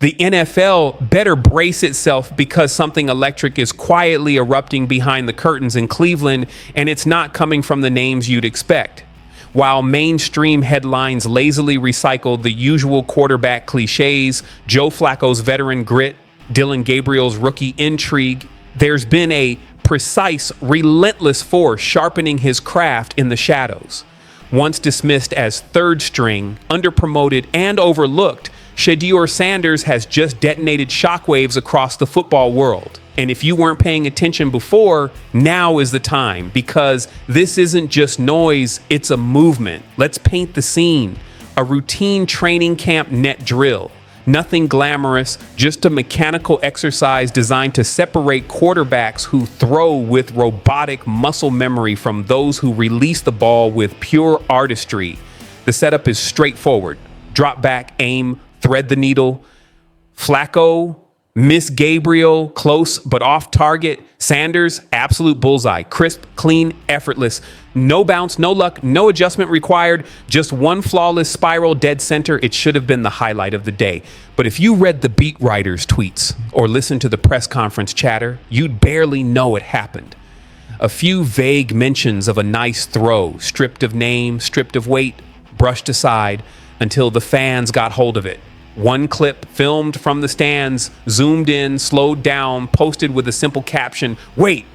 The NFL better brace itself because something electric is quietly erupting behind the curtains in Cleveland, and it's not coming from the names you'd expect. While mainstream headlines lazily recycle the usual quarterback cliches, Joe Flacco's veteran grit, Dylan Gabriel's rookie intrigue, there's been a precise, relentless force sharpening his craft in the shadows. Once dismissed as third string, underpromoted, and overlooked, Shedeur Sanders has just detonated shockwaves across the football world. And if you weren't paying attention before, now is the time, because this isn't just noise, it's a movement. Let's paint the scene. A routine training camp net drill. Nothing glamorous, just a mechanical exercise designed to separate quarterbacks who throw with robotic muscle memory from those who release the ball with pure artistry. The setup is straightforward. Drop back, aim, thread the needle. Flacco, miss Gabriel, close but off target. Sanders, absolute bullseye. Crisp, clean, effortless. No bounce, no luck, no adjustment required. Just one flawless spiral dead center. It should have been the highlight of the day. But if you read the beat writers' tweets or listened to the press conference chatter, you'd barely know it happened. A few vague mentions of a nice throw, stripped of name, stripped of weight, brushed aside until the fans got hold of it. One clip filmed from the stands, zoomed in, slowed down, posted with a simple caption, "Wait,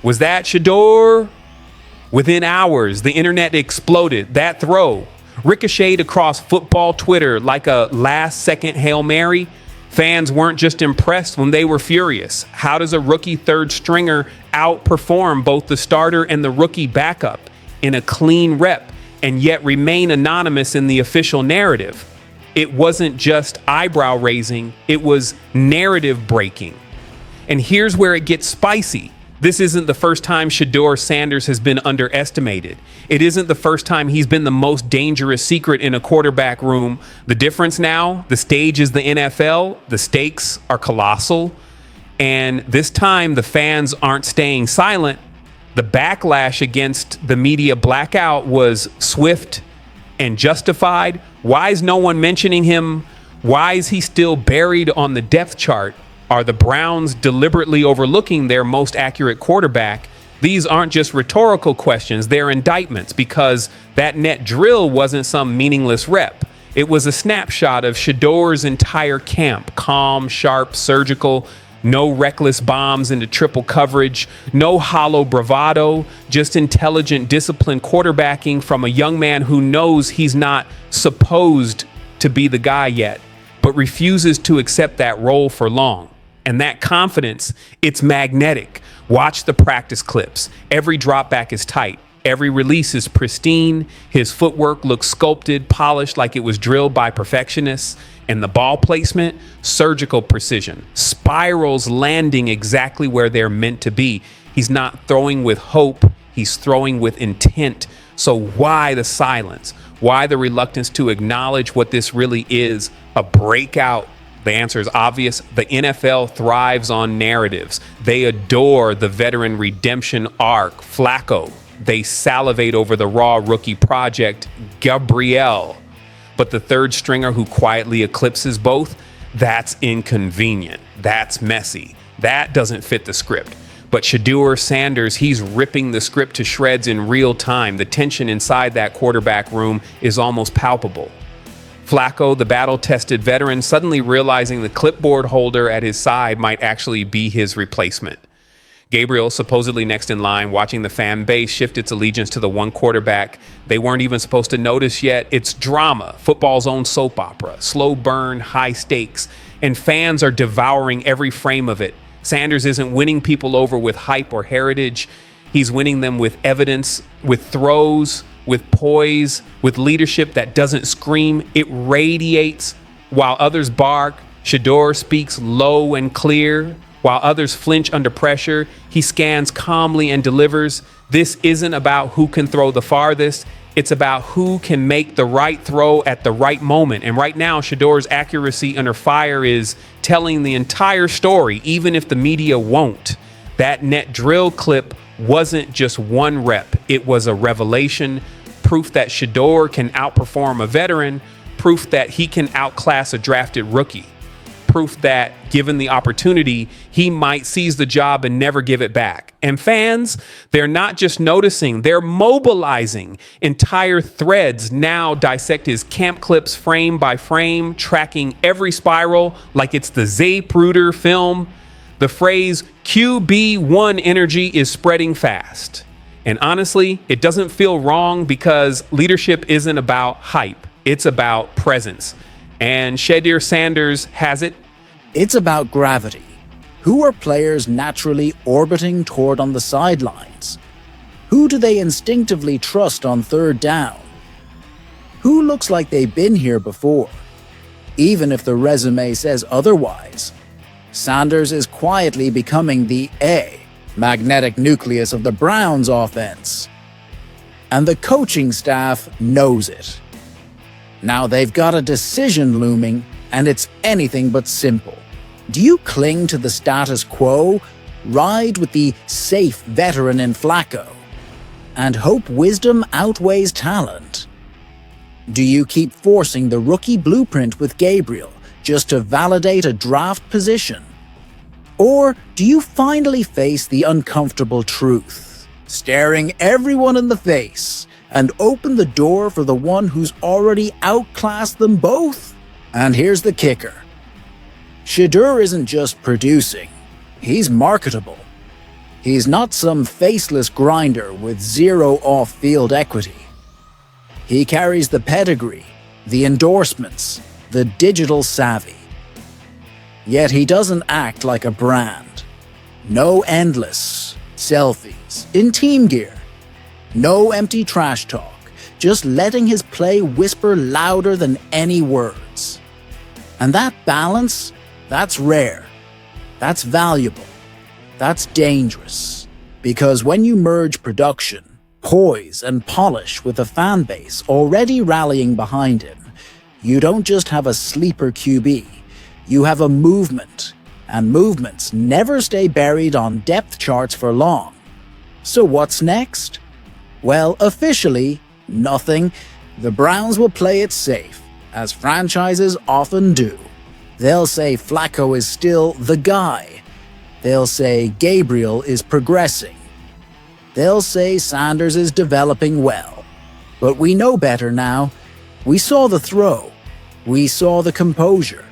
was that Shedeur?" Within hours, the internet exploded. That throw ricocheted across football Twitter like a last-second Hail Mary. Fans weren't just impressed when they were furious. How does a rookie third stringer outperform both the starter and the rookie backup in a clean rep and yet remain anonymous in the official narrative? It wasn't just eyebrow raising, it was narrative breaking. And here's where it gets spicy. This isn't the first time Shedeur Sanders has been underestimated. It isn't the first time he's been the most dangerous secret in a quarterback room. The difference now, the stage is the NFL, the stakes are colossal, and this time the fans aren't staying silent. The backlash against the media blackout was swift and justified. Why is no one mentioning him? Why is he still buried on the depth chart? Are the Browns deliberately overlooking their most accurate quarterback? These aren't just rhetorical questions, they're indictments, because that net drill wasn't some meaningless rep. It was a snapshot of Shedeur's entire camp, calm, sharp, surgical, no reckless bombs into triple coverage, no hollow bravado, just intelligent, disciplined quarterbacking from a young man who knows he's not supposed to be the guy yet, but refuses to accept that role for long. And that confidence, it's magnetic. Watch the practice clips. Every drop back is tight. Every release is pristine. His footwork looks sculpted, polished like it was drilled by perfectionists. And the ball placement, surgical precision. Spirals landing exactly where they're meant to be. He's not throwing with hope. He's throwing with intent. So why the silence? Why the reluctance to acknowledge what this really is? A breakout. The answer is obvious. The NFL thrives on narratives. They adore the veteran redemption arc, Flacco. They salivate over the raw rookie project, Gabriel. But the third stringer who quietly eclipses both, that's inconvenient. That's messy. That doesn't fit the script. But Shedeur Sanders, he's ripping the script to shreds in real time. The tension inside that quarterback room is almost palpable. Flacco, the battle-tested veteran, suddenly realizing the clipboard holder at his side might actually be his replacement. Gabriel, supposedly next in line, watching the fan base shift its allegiance to the one quarterback they weren't even supposed to notice yet. It's drama, football's own soap opera, slow burn, high stakes, and fans are devouring every frame of it. Sanders isn't winning people over with hype or heritage. He's winning them with evidence, with throws, with poise, with leadership that doesn't scream. It radiates. While others bark, Shedeur speaks low and clear. While others flinch under pressure, he scans calmly and delivers. This isn't about who can throw the farthest. It's about who can make the right throw at the right moment. And right now, Shedeur's accuracy under fire is telling the entire story, even if the media won't. That net drill clip wasn't just one rep. It was a revelation, proof that Shedeur can outperform a veteran, proof that he can outclass a drafted rookie. proof that, given the opportunity, he might seize the job and never give it back. And fans, they're not just noticing, they're mobilizing. Entire threads now dissect his camp clips frame by frame, tracking every spiral like it's the Zapruder film. The phrase QB1 energy is spreading fast. And honestly, it doesn't feel wrong because leadership isn't about hype. It's about presence. And Shedeur Sanders has it. It's about gravity. Who are players naturally orbiting toward on the sidelines? Who do they instinctively trust on third down? Who looks like they've been here before? Even if the resume says otherwise, Sanders is quietly becoming the magnetic nucleus of the Browns offense. And the coaching staff knows it. Now they've got a decision looming, and it's anything but simple. Do you cling to the status quo, ride with the safe veteran in Flacco, and hope wisdom outweighs talent? Do you keep forcing the rookie blueprint with Gabriel just to validate a draft position? Or do you finally face the uncomfortable truth, staring everyone in the face, and open the door for the one who's already outclassed them both? And here's the kicker. Shedeur isn't just producing, he's marketable. He's not some faceless grinder with zero off-field equity. He carries the pedigree, the endorsements, the digital savvy. Yet he doesn't act like a brand. No endless selfies in team gear. No empty trash talk, just letting his play whisper louder than any words. And that balance, that's rare. That's valuable. That's dangerous. Because when you merge production, poise, and polish with a fan base already rallying behind him, you don't just have a sleeper QB, you have a movement. And movements never stay buried on depth charts for long. So what's next? Well, officially, nothing. The Browns will play it safe, as franchises often do. They'll say Flacco is still the guy. They'll say Gabriel is progressing. They'll say Sanders is developing well. But we know better now. We saw the throw. We saw the composure.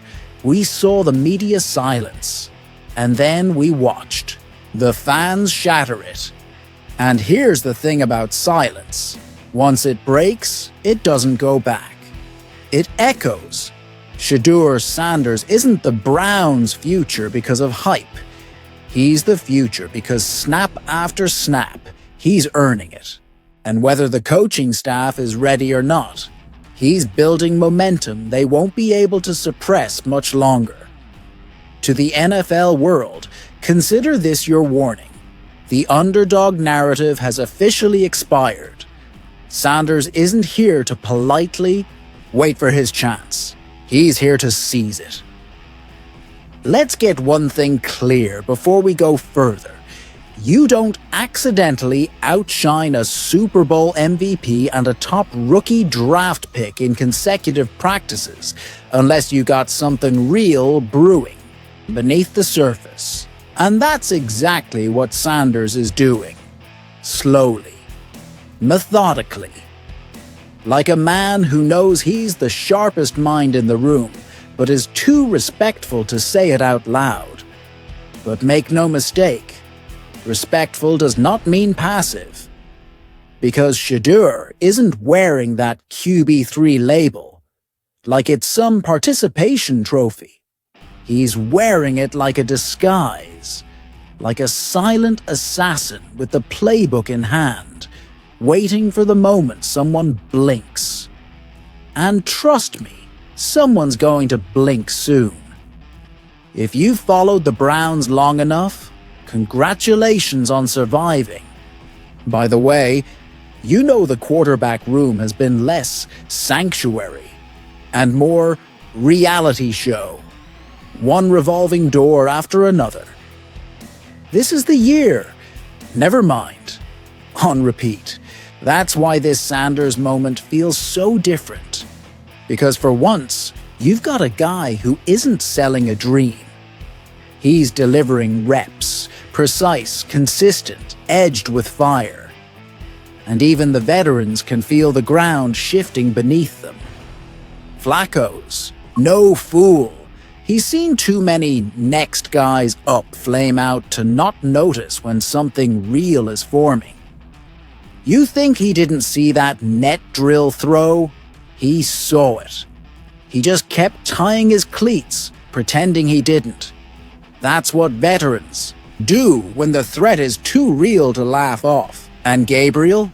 We saw the media silence. And then we watched. The fans shatter it. And here's the thing about silence. Once it breaks, it doesn't go back. It echoes. Shedeur Sanders isn't the Browns' future because of hype. He's the future because snap after snap, he's earning it. And whether the coaching staff is ready or not, he's building momentum they won't be able to suppress much longer. To the NFL world, consider this your warning. The underdog narrative has officially expired. Sanders isn't here to politely wait for his chance. He's here to seize it. Let's get one thing clear before we go further. You don't accidentally outshine a Super Bowl MVP and a top rookie draft pick in consecutive practices unless you got something real brewing beneath the surface. And that's exactly what Sanders is doing. Slowly. Methodically. Like a man who knows he's the sharpest mind in the room, but is too respectful to say it out loud. But make no mistake, respectful does not mean passive. Because Shedeur isn't wearing that QB3 label like it's some participation trophy. He's wearing it like a disguise, like a silent assassin with the playbook in hand, waiting for the moment someone blinks. And trust me, someone's going to blink soon. If you followed the Browns long enough, congratulations on surviving. By the way, you know the quarterback room has been less sanctuary and more reality show. One revolving door after another. This is the year. Never mind. On repeat. That's why this Sanders moment feels so different. Because for once, You've got a guy who isn't selling a dream. He's delivering reps, precise, consistent, edged with fire. And even the veterans can feel the ground shifting beneath them. Flacco's no fool. He's seen too many next guys up flame out to not notice when something real is forming. You think he didn't see that net drill throw? He saw it. He just kept tying his cleats, pretending he didn't. That's what veterans do when the threat is too real to laugh off. And Gabriel?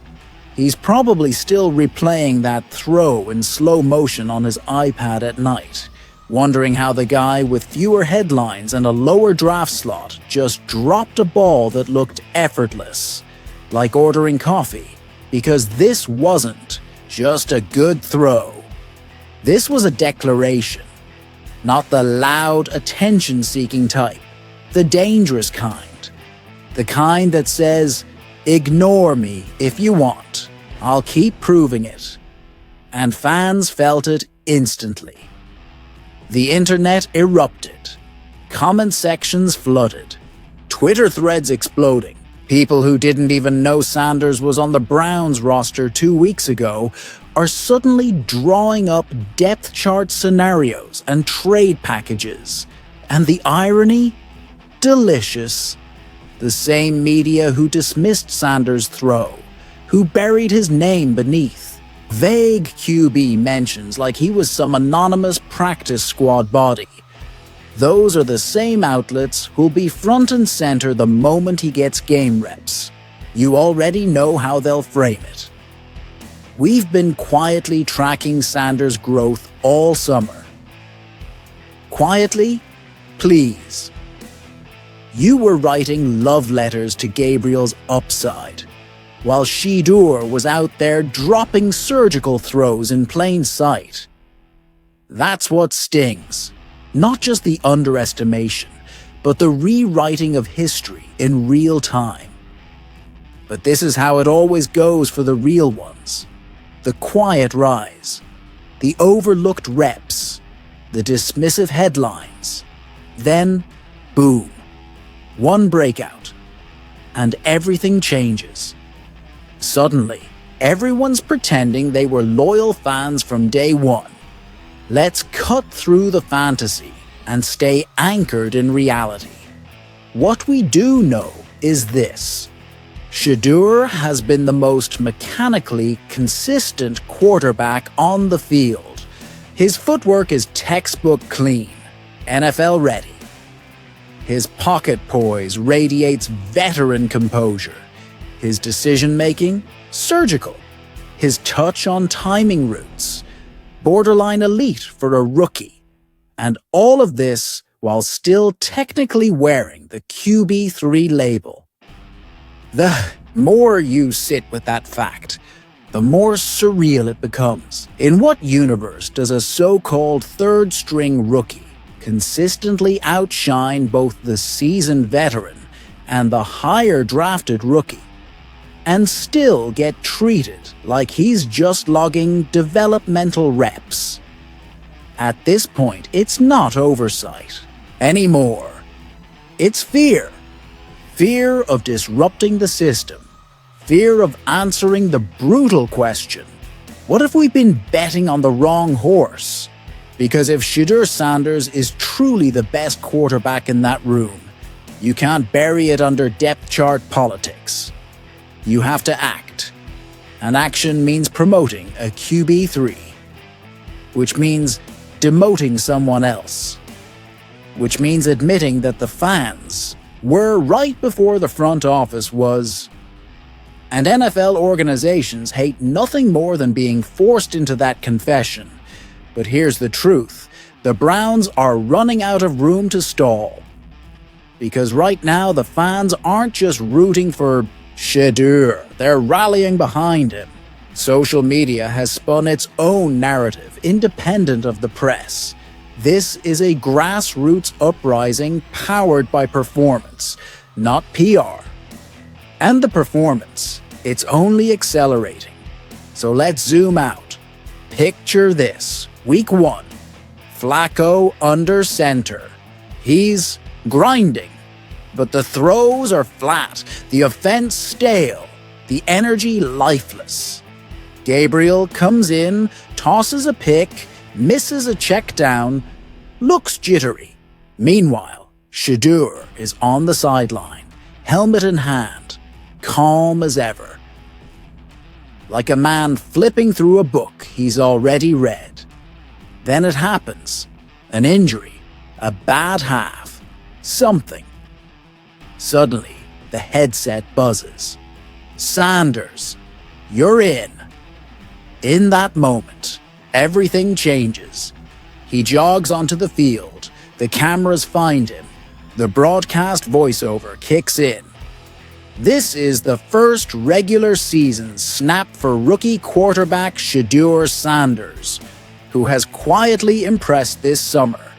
He's probably still replaying that throw in slow motion on his iPad at night, wondering how the guy with fewer headlines and a lower draft slot just dropped a ball that looked effortless, like ordering coffee, because this wasn't just a good throw. This was a declaration, not the loud, attention-seeking type, the dangerous kind, the kind that says, "Ignore me if you want, I'll keep proving it." And fans felt it instantly. The internet erupted, comment sections flooded, Twitter threads exploding. People who didn't even know Sanders was on the Browns roster 2 weeks ago are suddenly drawing up depth chart scenarios and trade packages. And the irony? Delicious. The same media who dismissed Sanders' throw, who buried his name beneath vague QB mentions like he was some anonymous practice squad body. Those are the same outlets who'll be front and center the moment he gets game reps. You already know how they'll frame it. We've been quietly tracking Sanders' growth all summer. Quietly? Please. You were writing love letters to Gabriel's upside, while Shedeur was out there dropping surgical throws in plain sight. That's what stings. Not just the underestimation, but the rewriting of history in real time. But this is how it always goes for the real ones. The quiet rise, the overlooked reps, the dismissive headlines. Then, boom, one breakout, and everything changes. Suddenly, everyone's pretending they were loyal fans from day one. Let's cut through the fantasy and stay anchored in reality. What we do know is this. Shedeur has been the most mechanically consistent quarterback on the field. His footwork is textbook clean, NFL ready. His pocket poise radiates veteran composure. His decision-making, surgical. His touch on timing routes, borderline elite for a rookie. And all of this while still technically wearing the QB3 label. The more you sit with that fact, the more surreal it becomes. In what universe does a so-called third-string rookie consistently outshine both the seasoned veteran and the higher-drafted rookie, and still get treated like he's just logging developmental reps? At this point, it's not oversight anymore. It's fear. Fear of disrupting the system. Fear of answering the brutal question, what if we've been betting on the wrong horse? Because if Shedeur Sanders is truly the best quarterback in that room, you can't bury it under depth chart politics. You have to act. And action means promoting a QB3, which means demoting someone else, which means admitting that the fans were right before the front office was. And NFL organizations hate nothing more than being forced into that confession. But here's the truth. The Browns are running out of room to stall. Because right now the fans aren't just rooting for Shedeur, they're rallying behind him. Social media has spun its own narrative, independent of the press. This is a grassroots uprising powered by performance, not PR. And the performance, it's only accelerating. So let's zoom out. Picture this. Week 1. Flacco under center. He's grinding, but the throws are flat, the offense stale, the energy lifeless. Gabriel comes in, tosses a pick, misses a check down, looks jittery. Meanwhile, Shedeur is on the sideline, helmet in hand, calm as ever. Like a man flipping through a book he's already read. Then it happens. An injury, a bad half, something. Suddenly, the headset buzzes. Sanders, you're in. In that moment, everything changes. He jogs onto the field. The cameras find him. The broadcast voiceover kicks in. This is the first regular season snap for rookie quarterback Shedeur Sanders, who has quietly impressed this summer.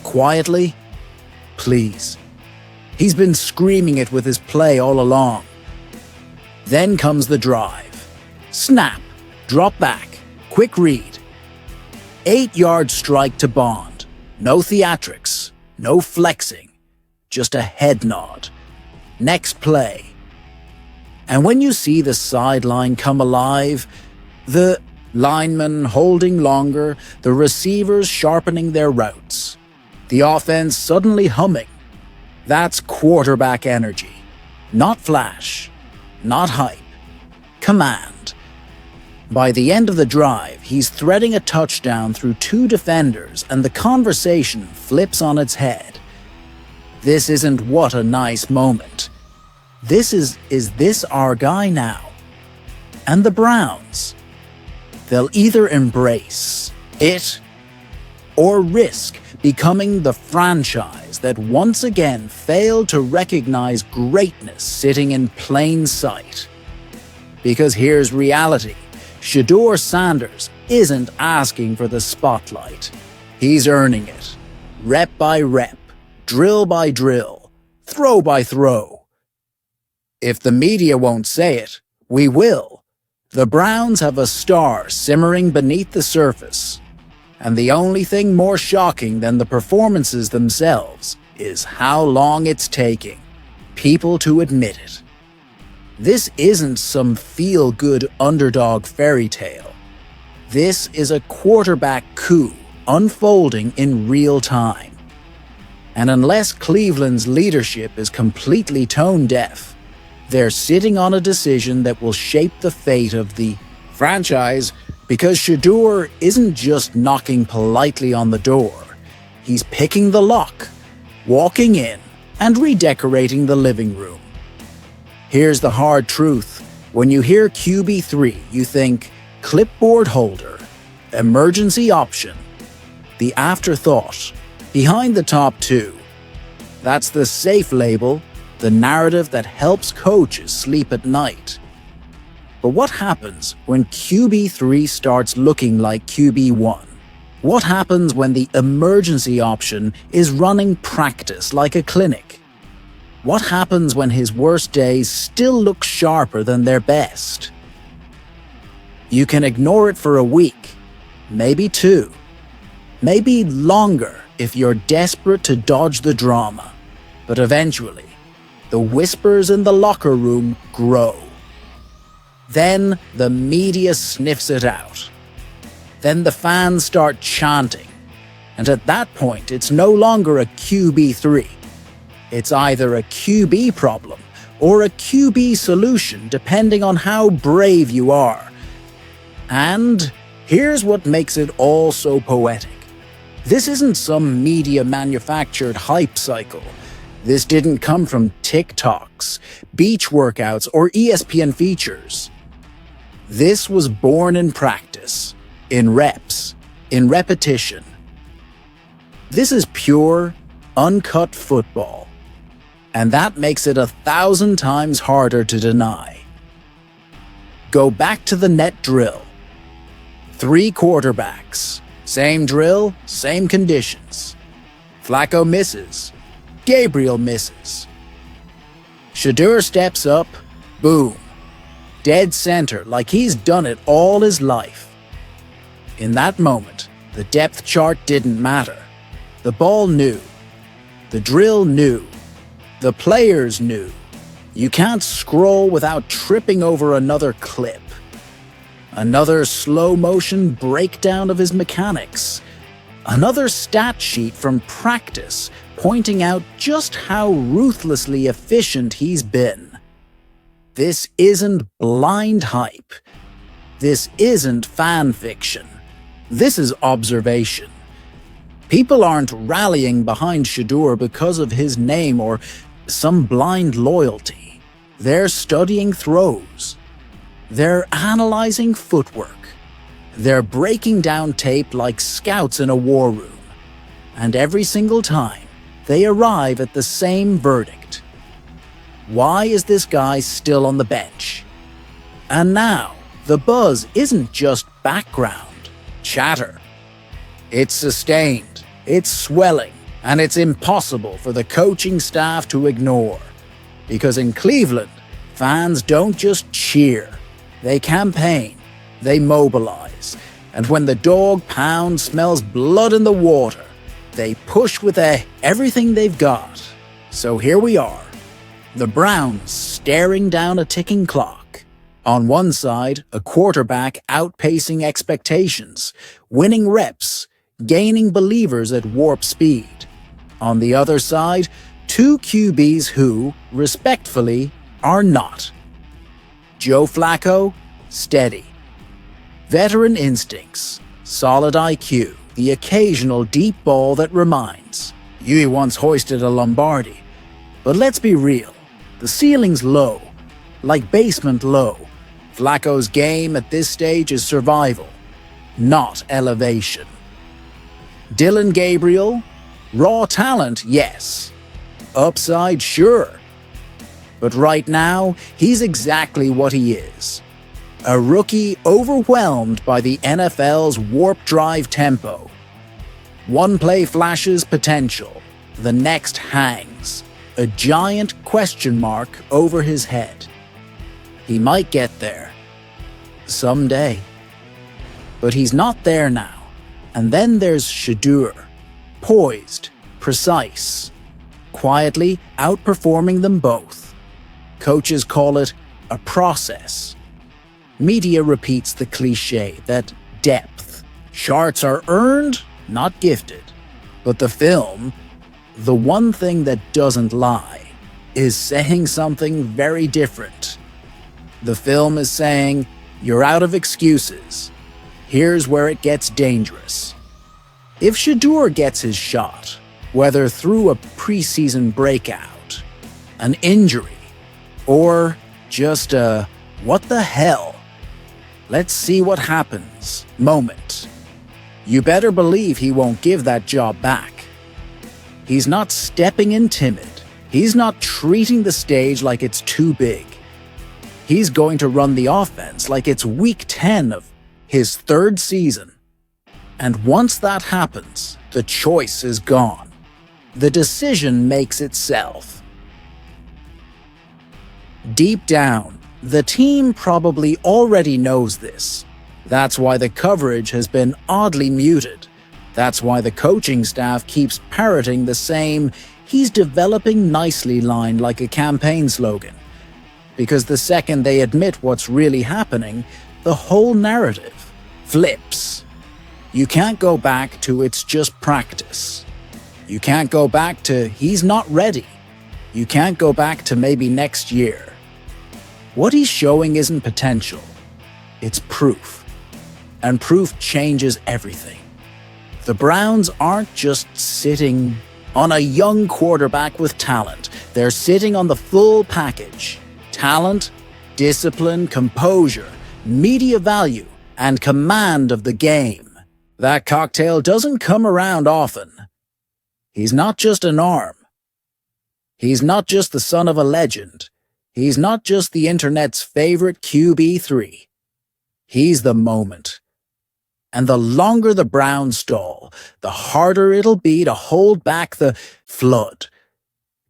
Quietly? Please. He's been screaming it with his play all along. Then comes the drive. Snap, drop back, quick read. 8-yard strike to Bond. No theatrics, no flexing, just a head nod. Next play. And when you see the sideline come alive, the linemen holding longer, the receivers sharpening their routes, the offense suddenly humming, that's quarterback energy. Not flash, not hype, command. By the end of the drive, he's threading a touchdown through 2 defenders and the conversation flips on its head. This isn't what a nice moment. This is this our guy now? And the Browns? They'll either embrace it or risk becoming the franchise that once again failed to recognize greatness sitting in plain sight. Because here's reality. Shedeur Sanders isn't asking for the spotlight. He's earning it. Rep by rep, drill by drill, throw by throw. If the media won't say it, we will. The Browns have a star simmering beneath the surface. And the only thing more shocking than the performances themselves is how long it's taking people to admit it. This isn't some feel-good underdog fairy tale. This is a quarterback coup unfolding in real time. And unless Cleveland's leadership is completely tone-deaf, they're sitting on a decision that will shape the fate of the franchise, because Shedeur isn't just knocking politely on the door. He's picking the lock, walking in, and redecorating the living room. Here's the hard truth. When you hear QB3, you think clipboard holder, emergency option, the afterthought, behind the top 2. That's the safe label, the narrative that helps coaches sleep at night. But what happens when QB3 starts looking like QB1? What happens when the emergency option is running practice like a clinic? What happens when his worst days still look sharper than their best? You can ignore it for a week, maybe 2, maybe longer if you're desperate to dodge the drama. But eventually, the whispers in the locker room grow. Then the media sniffs it out. Then the fans start chanting. And at that point, it's no longer a QB3. It's either a QB problem or a QB solution, depending on how brave you are. And here's what makes it all so poetic. This isn't some media-manufactured hype cycle. This didn't come from TikToks, beach workouts, or ESPN features. This was born in practice, in reps, in repetition. This is pure, uncut football. And that makes it 1,000 times harder to deny. Go back to the net drill. 3 quarterbacks. Same drill, same conditions. Flacco misses. Gabriel misses. Shedeur steps up. Boom. Dead center, like he's done it all his life. In that moment, The depth chart didn't matter. The ball knew. The drill knew. The players knew. You can't scroll without tripping over another clip. Another slow-motion breakdown of his mechanics. Another stat sheet from practice pointing out just how ruthlessly efficient he's been. This isn't blind hype. This isn't fan fiction. This is observation. People aren't rallying behind Shedeur because of his name or some blind loyalty. They're studying throws. They're analyzing footwork. They're breaking down tape like scouts in a war room. And every single time, they arrive at the same verdict. Why is this guy still on the bench? And now, the buzz isn't just background chatter. It's sustained, it's swelling, and it's impossible for the coaching staff to ignore. Because in Cleveland, fans don't just cheer. They campaign, they mobilize, and when the dog pound smells blood in the water, they push with everything they've got. So here we are, the Browns staring down a ticking clock. On one side, a quarterback outpacing expectations, winning reps, gaining believers at warp speed. On the other side, two QBs who, respectfully, are not. Joe Flacco, steady. Veteran instincts, solid IQ, the occasional deep ball that reminds. You once hoisted a Lombardi. But let's be real, the ceiling's low, like basement low. Flacco's game at this stage is survival, not elevation. Dylan Gabriel, raw talent, yes. Upside, sure. But right now, he's exactly what he is. A rookie overwhelmed by the NFL's warp drive tempo. One play flashes potential, the next hangs, a giant question mark over his head. He might get there. Someday. But he's not there now. And then there's Shedeur, poised, precise, quietly outperforming them both. Coaches call it a process. Media repeats the cliche that depth. Charts are earned, not gifted. But the film, the one thing that doesn't lie, is saying something very different. The film is saying, you're out of excuses. Here's where it gets dangerous. If Shedeur gets his shot, whether through a preseason breakout, an injury, or just a what the hell? Let's see what happens moment. You better believe he won't give that job back. He's not stepping in timid. He's not treating the stage like it's too big. He's going to run the offense like it's week 10 of his third season. And once that happens, the choice is gone. The decision makes itself. Deep down, the team probably already knows this. That's why the coverage has been oddly muted. That's why the coaching staff keeps parroting the same "he's developing nicely" line like a campaign slogan. Because the second they admit what's really happening, the whole narrative flips. You can't go back to "it's just practice." You can't go back to "he's not ready." You can't go back to "maybe next year." What he's showing isn't potential. It's proof. And proof changes everything. The Browns aren't just sitting on a young quarterback with talent. They're sitting on the full package. Talent, discipline, composure, media value, and command of the game. That cocktail doesn't come around often. He's not just an arm. He's not just the son of a legend. He's not just the internet's favorite QB3. He's the moment. And the longer the Browns stall, the harder it'll be to hold back the flood.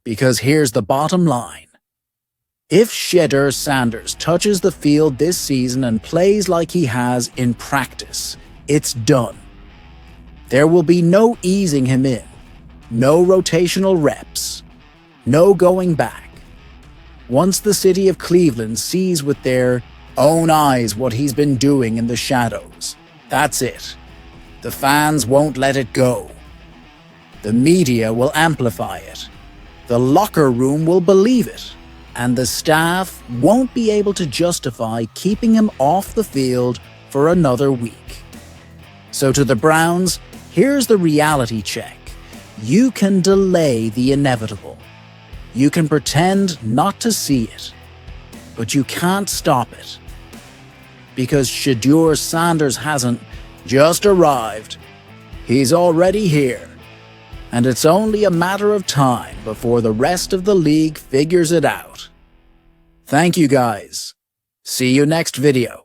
Because here's the bottom line. If Shedeur Sanders touches the field this season and plays like he has in practice, it's done. There will be no easing him in, no rotational reps, no going back. Once the city of Cleveland sees with their own eyes what he's been doing in the shadows, that's it. The fans won't let it go. The media will amplify it. The locker room will believe it. And the staff won't be able to justify keeping him off the field for another week. So to the Browns, here's the reality check. You can delay the inevitable. You can pretend not to see it. But you can't stop it. Because Shedeur Sanders hasn't just arrived. He's already here. And it's only a matter of time before the rest of the league figures it out. Thank you guys. See you next video.